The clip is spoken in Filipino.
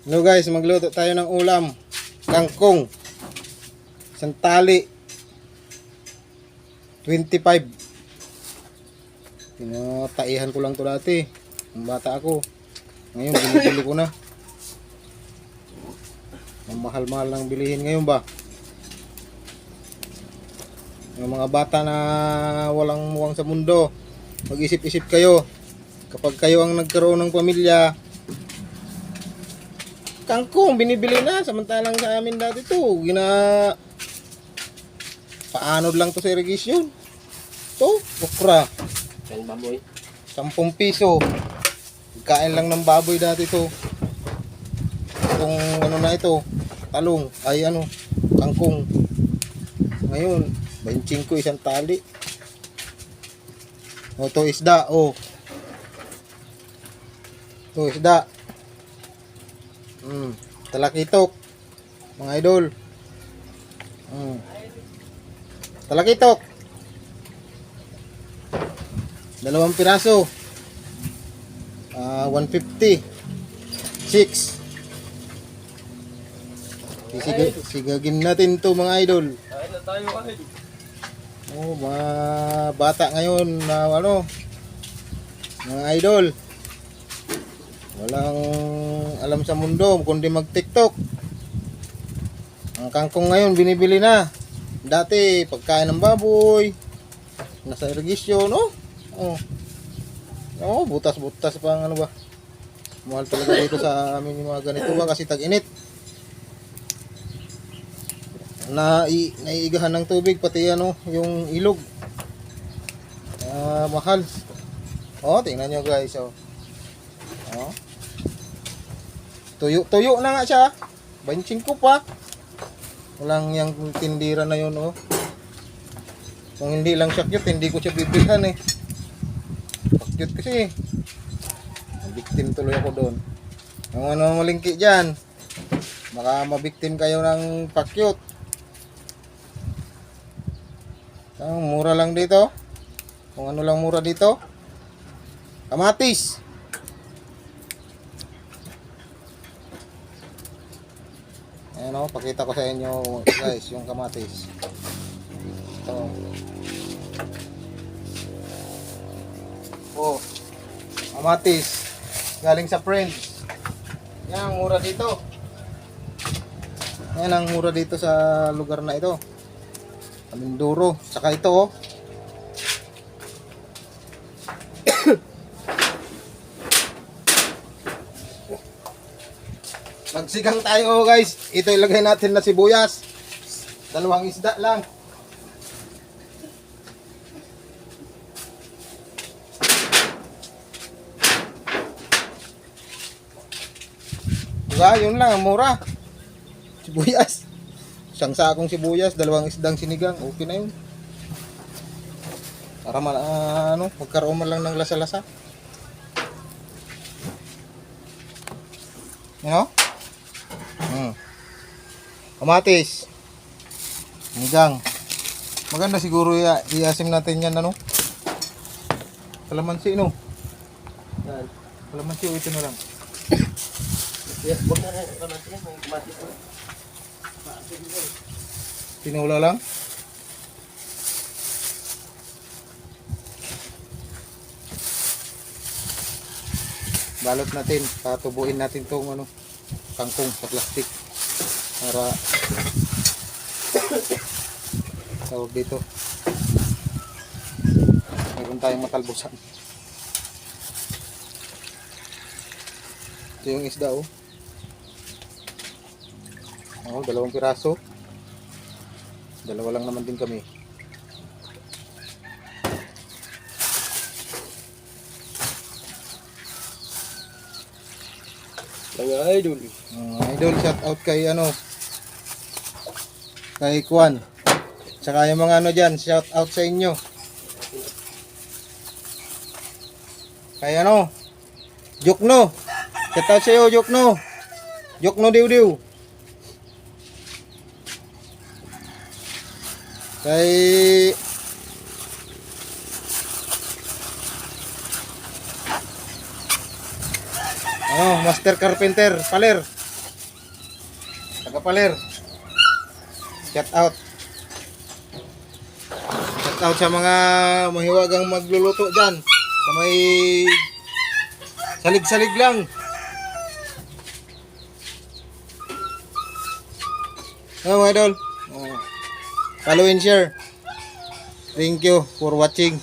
Hello guys, magluto tayo ng ulam. Kangkong. Isang tali. 25. Pinataihan ko lang to dati. Ang bata ako. Ngayon, binibili ko na. Ang mahal-mahal ng bilihin ngayon ba? Yung mga bata na walang muwang sa mundo, mag-isip-isip kayo. Kapag kayo ang nagkaroon ng pamilya, kangkong binibili na, samantalang sa amin dati to paanod lang to sa irrigation. To, okra, Yan baboy. 10 piso. Kain lang ng baboy dati to. Itong ano na ito, talong, ay ano, kangkong. Ngayon, 25 isang tali. O to isda, o. To isda. Talakitok, mga idol. Talakitok. 2 piraso. 150. 6. Sigagin natin to mga idol. Kain na tayo kahit. Oh, mga bata ngayon na ano, mga idol. Walang alam sa mundo kundi mag-TikTok. Ang kangkong ngayon binibili na. Dati pagkain ng baboy, nasa irrigation, no? Oh. Oh, butas-butas pa ang ano ba. Mahal talaga dito sa amin yung mga ganito ba kasi tag-init. Naiigahan ng tubig pati ano, yung ilog. Mahal. Oh, tingnan nyo guys, oh. Oh. Tuyo na nga siya. 25 pa. Walang yung tindira na yun, oh. Kung hindi lang siya cute, hindi ko siya bibilhan eh. Cute kasi. Victim tuloy ako doon. Yung ano malingki dyan, baka mabiktim kayo ng pa-cute. Ang mura lang dito. Kung ano lang mura dito. Kamatis. Ayan o, pakita ko sa inyo guys yung kamatis. Ito. Oh, kamatis. Galing sa Friends. Yan ang mura dito. Yan ang mura dito sa lugar na ito. Mindoro. Saka ito oh. Magsigang tayo guys. Ito ilagay natin na sibuyas. 2 isda lang. Diba? Yun lang, mura. Sibuyas. Isang sakong sibuyas, 2 isdang sinigang. Okay na yun. Para magkaroon man lang ng lasa-lasa. You know? Kamatis. Sinigang. Maganda siguro iasim natin yan ano. Kalamansi no. Kalamansi o ito na lang. Yes, wag na rin. Kamatis yan. May kamatis na. Tinula lang. Balot natin. Tatubuin natin tong ano, kangkong sa plastic. Para tawag dito. Meron tayong matalbusan. Ito yung isda oh. Oh, 2 piraso. 2 lang naman din kami. Mga idol. Idol, shout out kay ano, kay Kwan. Tsaka yung mga ano dyan, shout out sa inyo. Kay ano, Jokno. Shout out sa iyo, Jokno. Jokno diw. Kay Master Carpenter, Paler. Tagapaler. Shout out. Shout out sa mga mahiwagang magluluto dyan. Sa may salig-salig lang. Mga idol. Follow and share. Thank you for watching.